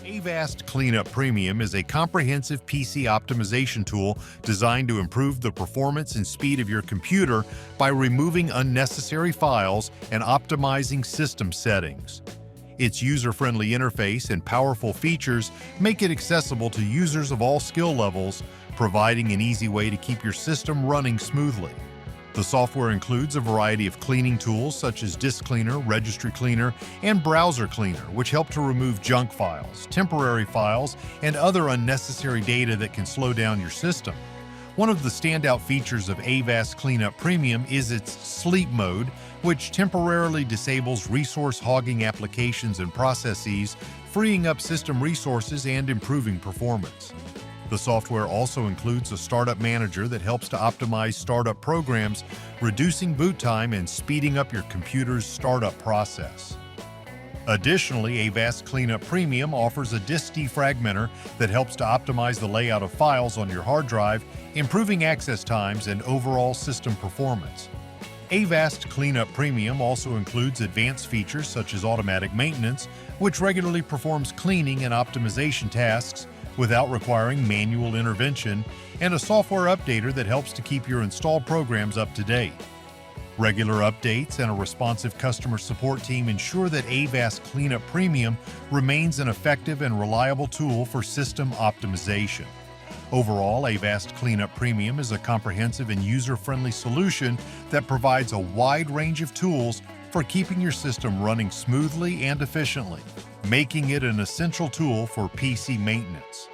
Avast Cleanup Premium is a comprehensive PC optimization tool designed to improve the performance and speed of your computer by removing unnecessary files and optimizing system settings. Its user-friendly interface and powerful features make it accessible to users of all skill levels, providing an easy way to keep your system running smoothly. The software includes a variety of cleaning tools such as Disk Cleaner, Registry Cleaner, and Browser Cleaner, which help to remove junk files, temporary files, and other unnecessary data that can slow down your system. One of the standout features of Avast Cleanup Premium is its Sleep Mode, which temporarily disables resource-hogging applications and processes, freeing up system resources and improving performance. The software also includes a startup manager that helps to optimize startup programs, reducing boot time and speeding up your computer's startup process. Additionally, Avast Cleanup Premium offers a disk defragmenter that helps to optimize the layout of files on your hard drive, improving access times and overall system performance. Avast Cleanup Premium also includes advanced features such as automatic maintenance, which regularly performs cleaning and optimization tasks without requiring manual intervention, and a software updater that helps to keep your installed programs up to date. Regular updates and a responsive customer support team ensure that Avast Cleanup Premium remains an effective and reliable tool for system optimization. Overall, Avast Cleanup Premium is a comprehensive and user-friendly solution that provides a wide range of tools for keeping your system running smoothly and efficiently, making it an essential tool for PC maintenance.